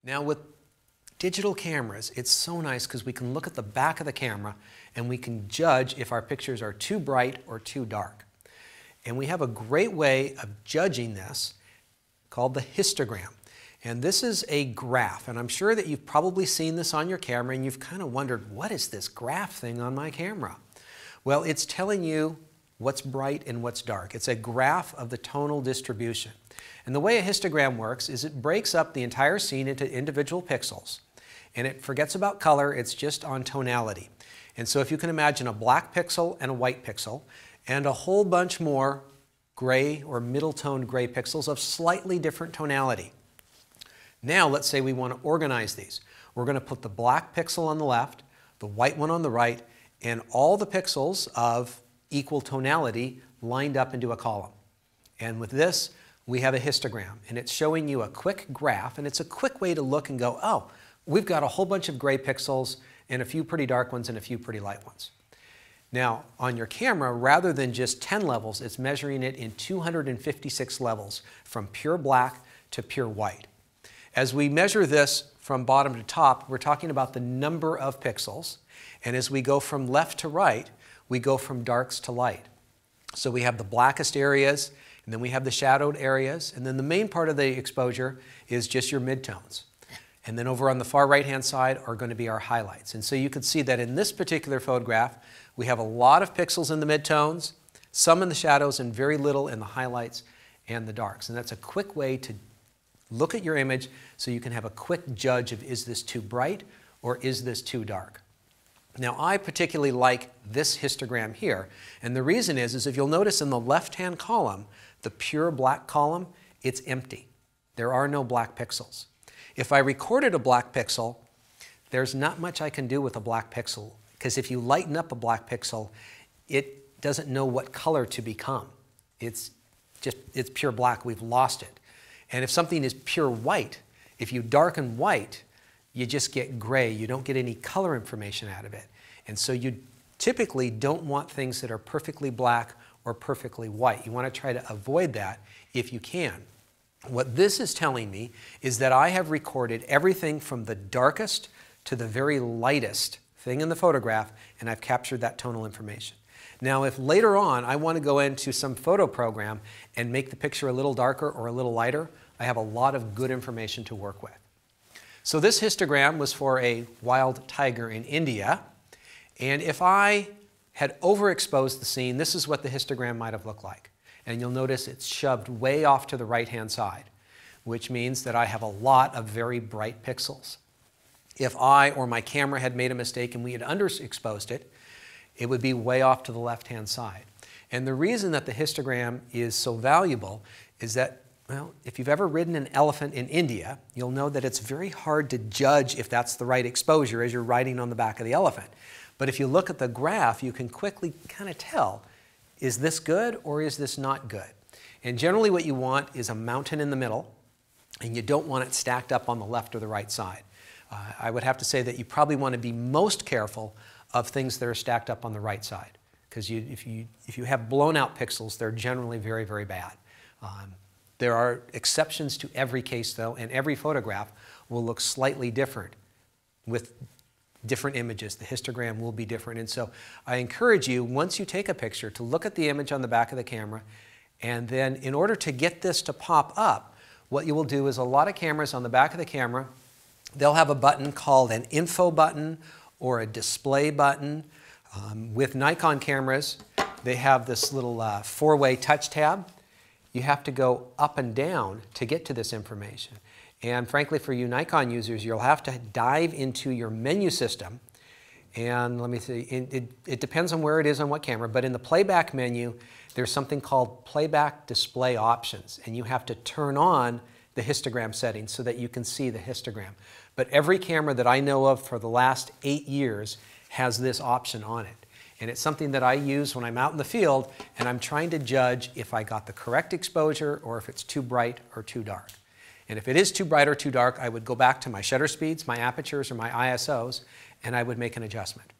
Now with digital cameras, it's so nice because we can look at the back of the camera and we can judge if our pictures are too bright or too dark. And we have a great way of judging this called the histogram. And this is a graph, and I'm sure that you've probably seen this on your camera and you've kind of wondered, what is this graph thing on my camera? Well, it's telling you what's bright and what's dark. It's a graph of the tonal distribution. And the way a histogram works is it breaks up the entire scene into individual pixels. And it forgets about color, it's just on tonality. And so if you can imagine a black pixel and a white pixel, and a whole bunch more gray or middle-toned gray pixels of slightly different tonality. Now let's say we want to organize these. We're going to put the black pixel on the left, the white one on the right, and all the pixels of equal tonality lined up into a column. And with this, we have a histogram, and it's showing you a quick graph, and it's a quick way to look and go, oh, we've got a whole bunch of gray pixels and a few pretty dark ones and a few pretty light ones. Now, on your camera, rather than just 10 levels, it's measuring it in 256 levels, from pure black to pure white. As we measure this from bottom to top, we're talking about the number of pixels, and as we go from left to right, we go from darks to light. So we have the blackest areas, and then we have the shadowed areas, and then the main part of the exposure is just your midtones. And then over on the far right-hand side are going to be our highlights. And so you can see that in this particular photograph, we have a lot of pixels in the midtones, some in the shadows, and very little in the highlights and the darks. And that's a quick way to look at your image so you can have a quick judge of, is this too bright or is this too dark? Now, I particularly like this histogram here, and the reason is if you'll notice in the left-hand column, the pure black column, it's empty. There are no black pixels. If I recorded a black pixel, there's not much I can do with a black pixel, because if you lighten up a black pixel, it doesn't know what color to become. It's pure black, we've lost it. And if something is pure white, if you darken white, you just get gray. You don't get any color information out of it. And so you typically don't want things that are perfectly black or perfectly white. You want to try to avoid that if you can. What this is telling me is that I have recorded everything from the darkest to the very lightest thing in the photograph, and I've captured that tonal information. Now, if later on I want to go into some photo program and make the picture a little darker or a little lighter, I have a lot of good information to work with. So this histogram was for a wild tiger in India, and if I had overexposed the scene, this is what the histogram might have looked like. And you'll notice it's shoved way off to the right-hand side, which means that I have a lot of very bright pixels. If I or my camera had made a mistake and we had underexposed it, it would be way off to the left-hand side. And the reason that the histogram is so valuable is that, well, if you've ever ridden an elephant in India, you'll know that it's very hard to judge if that's the right exposure as you're riding on the back of the elephant. But if you look at the graph, you can quickly kind of tell, is this good or is this not good? And generally what you want is a mountain in the middle, and you don't want it stacked up on the left or the right side. I would have to say that you probably want to be most careful of things that are stacked up on the right side, because if you have blown out pixels, they're generally very, very bad. There are exceptions to every case though, and every photograph will look slightly different with different images. The histogram will be different. And so I encourage you, once you take a picture, to look at the image on the back of the camera, and then in order to get this to pop up, what you will do is a lot of cameras on the back of the camera, they'll have a button called an info button or a display button. With Nikon cameras, they have this little four-way touch tab. You have to go up and down to get to this information. And frankly, for you Nikon users, you'll have to dive into your menu system. And let me see, it depends on where it is on what camera, but in the playback menu, there's something called playback display options. And you have to turn on the histogram settings so that you can see the histogram. But every camera that I know of for the last 8 years has this option on it. And it's something that I use when I'm out in the field and I'm trying to judge if I got the correct exposure or if it's too bright or too dark. And if it is too bright or too dark, I would go back to my shutter speeds, my apertures, or my ISOs, and I would make an adjustment.